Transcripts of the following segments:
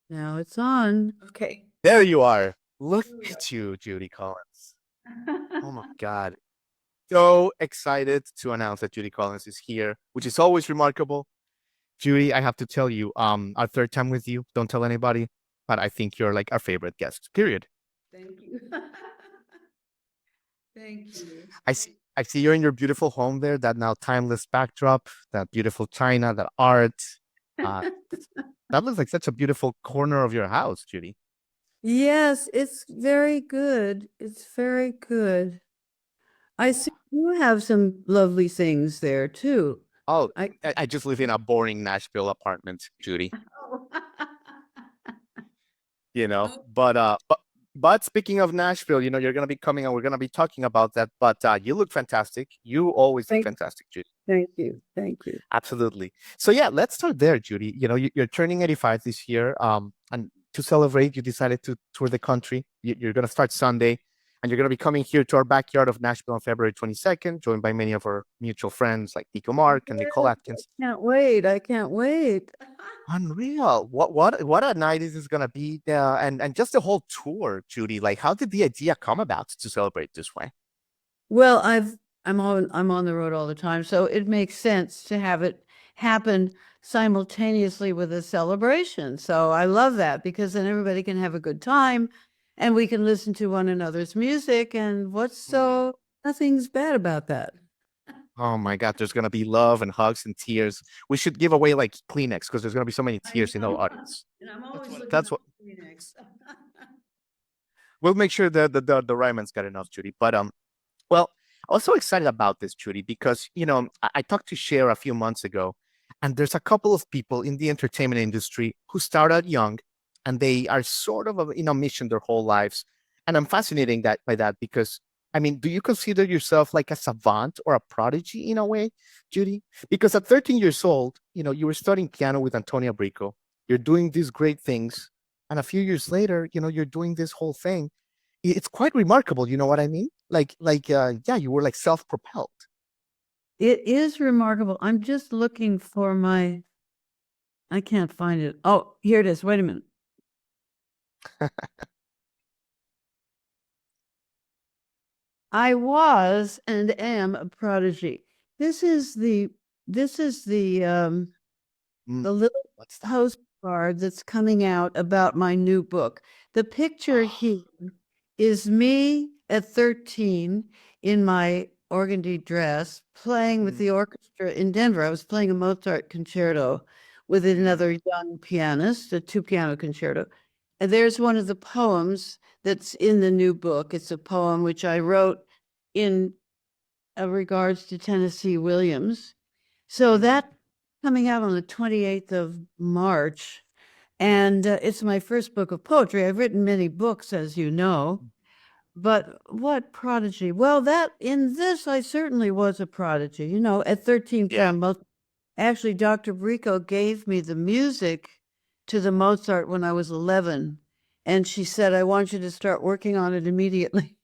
Now it's on. Okay. There you are. Look at you, Judy Collins. Oh my God. So excited to announce that Judy Collins is here, which is always remarkable. Judy, I have to tell you, our third time with you. Don't tell anybody, but I think you're like our favorite guest. Period. Thank you. Thank you. I see you're in your beautiful home there, that now timeless backdrop, that beautiful china, that art. Uh, that looks like such a beautiful corner of your house, Judy. Yes, it's very good. It's very good. I see you have some lovely things there too. Oh, I I just live in a boring Nashville apartment, Judy. Oh. You know, Oh, but speaking of Nashville, you're gonna be coming and we're gonna be talking about that. But you look fantastic. You always look thank fantastic, Judy. thank you. Thank you. Absolutely. So yeah, let's start there, Judy. You're turning 85 this year. And to celebrate, you decided to tour the country. You're gonna start Sunday, and you're gonna be coming here to our backyard of Nashville on February 22nd, joined by many of our mutual friends like Nico Mark and Nicole Yes, Atkins. I can't wait. I can't wait. Unreal. What a night is this gonna be? And just the whole tour, Judy. Like, how did the idea come about to celebrate this way? Well, I'm on the road all the time, so it makes sense to have it happen simultaneously with a celebration. So I love that because then everybody can have a good time and we can listen to one another's music and Mm. nothing's bad about that. Oh my God, there's gonna be love and hugs and tears. We should give away like Kleenex because there's gonna be so many I tears in the know. audience. And I'm That's always what. looking That's up what. for Kleenex. We'll make sure that the Ryman's got enough, Judy. But well, I was so excited about this, Judy, because I talked to Cher a few months ago, and there's a couple of people in the entertainment industry who started young, and they are sort of in a mission their whole lives, and I'm fascinated by that because I mean, do you consider yourself like a savant or a prodigy in a way, Judy? Because at 13 years old, you were studying piano with Antonia Brico. You're doing these great things, and a few years later, you're doing this whole thing. It's quite remarkable, you know what I mean? Yeah, you were like self-propelled. It is remarkable. I'm just looking for I can't find it. Oh, here it is. Wait a minute. I was and am a prodigy. This is the this is Mm, the little what's that? postcard that's coming out about my new book. The picture here is me at 13 in my organdy dress playing with Mm, the orchestra in Denver. I was playing a Mozart concerto with mm, another young pianist, a two piano concerto. And there's one of the poems that's in the new book. It's a poem which I wrote in regards to Tennessee Williams. So mm. that coming out on the 28th of March. And it's my first book of poetry. I've written many books, as you know, but what prodigy? Well, that in this, I certainly was a prodigy. At 13 Yeah. playing Mozart. Actually, Dr. Brico gave me the music to the Mozart when I was 11. And she said, I want you to start working on it immediately,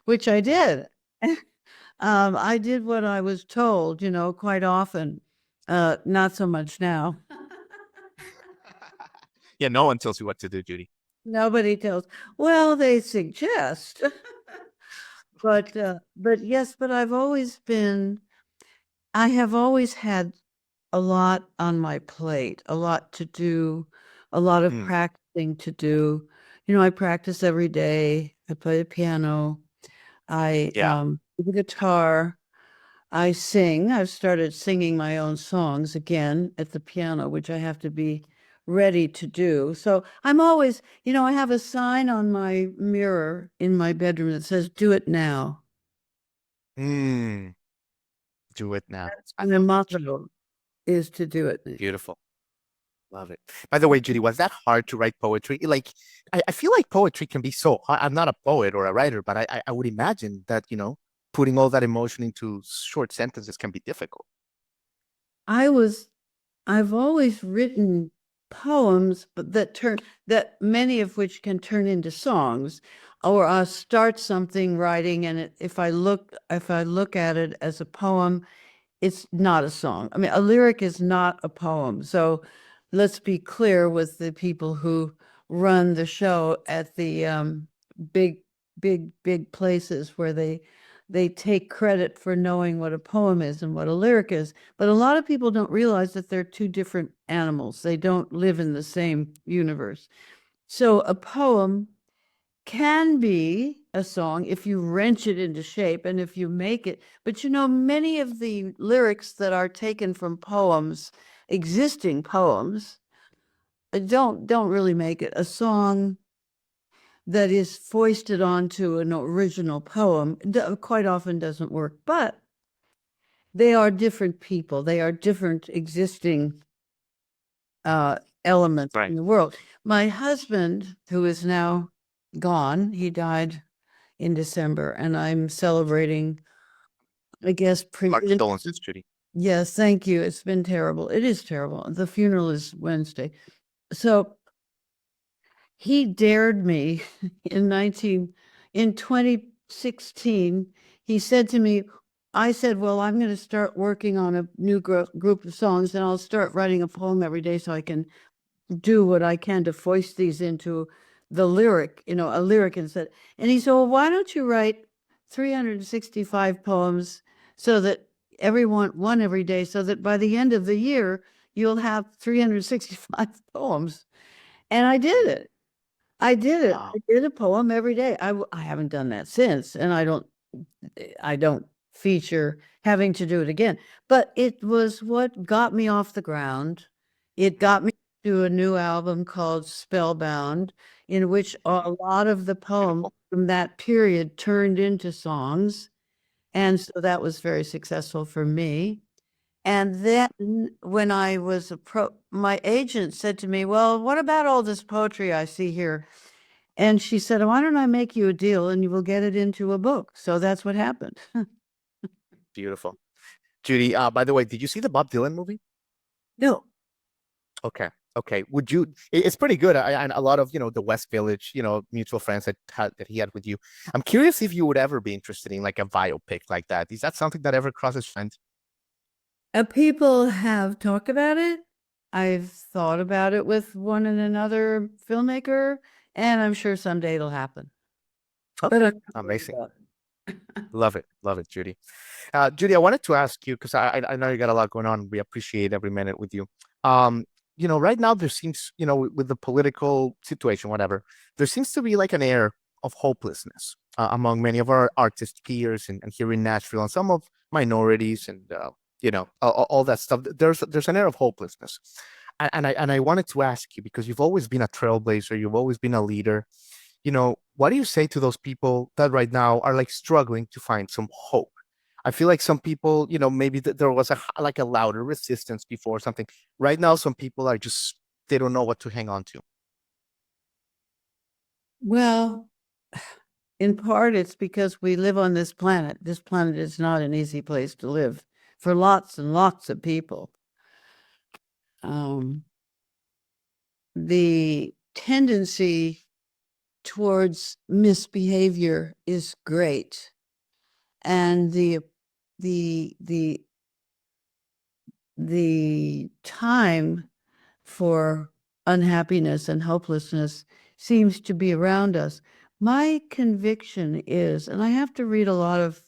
which I did. I did what I was told, quite often. Not so much now. Yeah, no one tells you what to do, Judy. Nobody tells. Well, they suggest, but yes, but I have always had a lot on my plate, a lot to do, a lot of Mm, practicing to do. I practice every day. I play the piano. I yeah. play the guitar. I sing. I've started singing my own songs again at the piano, which I have to be ready to do. So I'm always, I have a sign on my mirror in my bedroom that says, do it now. Mm, do it now. That's my motto is to do it now. Beautiful. Love it. By the way, Judy, was that hard to write poetry? Like, I feel like poetry can be so hard. I'm not a poet or a writer, but I would imagine that, putting all that emotion into short sentences can be difficult. I was, I've always written poems, but that many of which can turn into songs, or I'll start something writing, and if I look at it as a poem, it's not a song. I mean, a lyric is not a poem. So let's be clear with the people who run the show at the big places where they take credit for knowing what a poem is and what a lyric is. But a lot of people don't realize that they're two different animals. They don't live in the same universe. So a poem can be a song if you wrench it into shape and if you make it. But many of the lyrics that are taken from poems, existing poems, don't really make it. A song that is foisted onto an original poem quite often doesn't work. But they are different people. They are different existing elements in the world. My husband, who is now gone, he died in December, and I'm celebrating, I guess, My condolences, Judy. Yes, thank you. It's been terrible. It is terrible. The funeral is Wednesday. So he dared me in 2016. He said to me, I said, well, I'm going to start working on a new group of songs, and I'll start writing a poem every day so I can do what I can to foist these into the lyric, a lyric instead. And he said, well, why don't you write 365 poems so that one every day, so that by the end of the year, you'll have 365 poems. And I did it. I did it. Wow. I did a poem every day. I haven't done that since, and I don't feature having to do it again. But it was what got me off the ground. It got me to a new album called Spellbound, in which a lot of the poems from that period turned into songs. And so that was very successful for me. And then when I was my agent said to me, well, what about all this poetry I see here? And she said, why don't I make you a deal and you will get it into a book? So that's what happened. Beautiful. Judy, by the way, did you see the Bob Dylan movie? No. Okay. Okay. It's pretty good. And a lot of, the West Village, mutual friends that he had with you. I'm curious if you would ever be interested in like a biopic like that. Is that something that ever crosses your mind? People have talked about it. I've thought about it with one and another filmmaker, and I'm sure someday it'll happen. But amazing. Love it. Love it, Judy. Judy, I wanted to ask you, because I know you got a lot going on. We appreciate every minute with you. Right now there seems, with the political situation, whatever, there seems to be like an air of hopelessness among many of our artist peers and here in Nashville and some of minorities and, all that stuff. There's an air of hopelessness. And I wanted to ask you, because you've always been a trailblazer, you've always been a leader. What do you say to those people that right now are like struggling to find some hope? I feel like some people, maybe there was like a louder resistance before something. Right now, some people are they don't know what to hang on to. Well, in part, it's because we live on this planet. This planet is not an easy place to live for lots and lots of people. The tendency towards misbehavior is great, and the time for unhappiness and hopelessness seems to be around us. My conviction is, and I have to read a lot of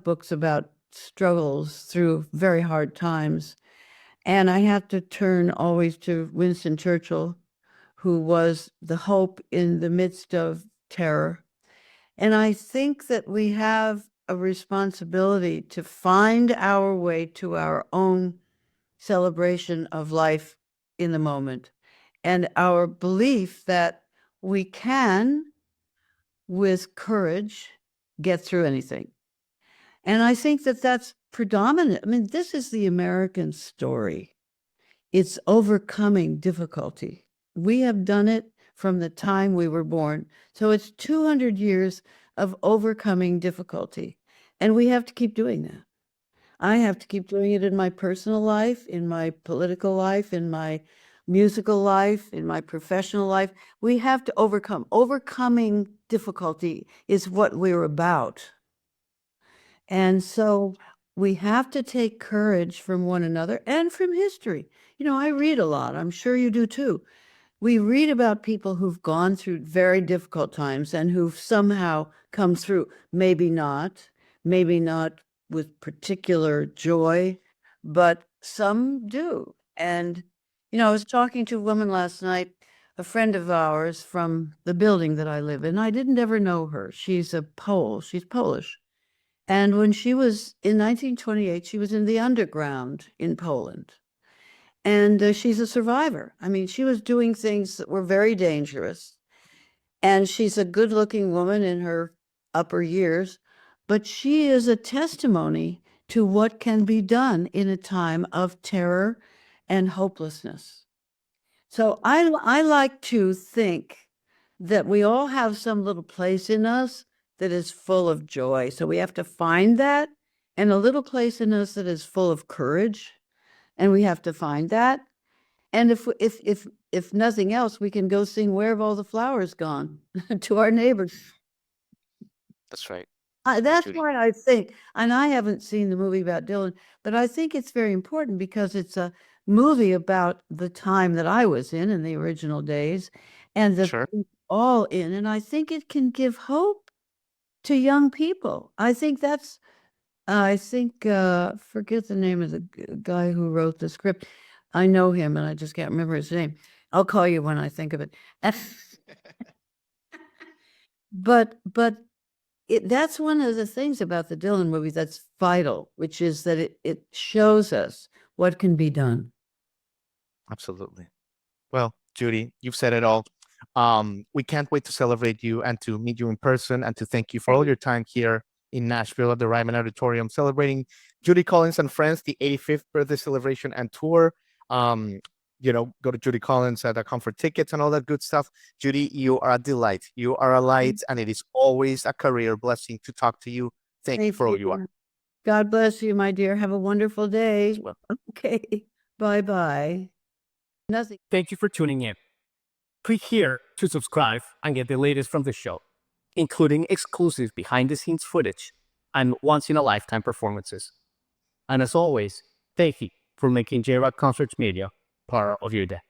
books about struggles through very hard times, and I have to turn always to Winston Churchill, who was the hope in the midst of terror. And I think that we have a responsibility to find our way to our own celebration of life in the moment, and our belief that we can, with courage, get through anything. And I think that that's predominant. I mean, this is the American story. It's overcoming difficulty. We have done it from the time we were born. So it's 200 years of overcoming difficulty. And we have to keep doing that. I have to keep doing it in my personal life, in my political life, in my musical life, in my professional life. We have to overcome. Overcoming difficulty is what we're about. And so we have to take courage from one another and from history. You know, I read a lot. I'm sure you do too. We read about people who've gone through very difficult times and who've somehow come through. Maybe not with particular joy, but some do. And, you know, I was talking to a woman last night, a friend of ours from the building that I live in. I didn't ever know her. She's a Pole. She's Polish. And when she was in 1928, she was in the underground in Poland. And she's a survivor. I mean, she was doing things that were very dangerous. And she's a good looking woman in her upper years, but she is a testimony to what can be done in a time of terror and hopelessness. So I like to think that we all have some little place in us that is full of joy. So we have to find that, and a little place in us that is full of courage, and we have to find that. And if nothing else, we can go sing "Where Have All the Flowers Gone" to our neighbors. That's right. That's Judy. why I think, and I haven't seen the movie about Dylan, but I think it's very important because it's a movie about the time that I was in the original days, and the Sure. all in, and I think it can give hope to young people. I think that's, forget the name of the guy who wrote the script. I know him, and I just can't remember his name. I'll call you when I think of it. But that's one of the things about the Dylan movie that's vital, which is that it shows us what can be done. Absolutely. Well, Judy, you've said it all. We can't wait to celebrate you and to meet you in person and to thank you for all your time here in Nashville at the Ryman Auditorium, celebrating Judy Collins and Friends, the 85th birthday celebration and tour. Um, go to judycollins.com for tickets and all that good stuff. Judy, you are a delight. You are a light, and it is always a career blessing to talk to you. Thank you Thank for all you are. you. God bless you, my dear. Have a wonderful day. Well, Okay. Bye-bye. Nothing. Thank you for tuning in. Click here to subscribe and get the latest from the show, including exclusive behind-the-scenes footage and once-in-a-lifetime performances. And as always, thank you for making J-Rock Concerts Media part of your day.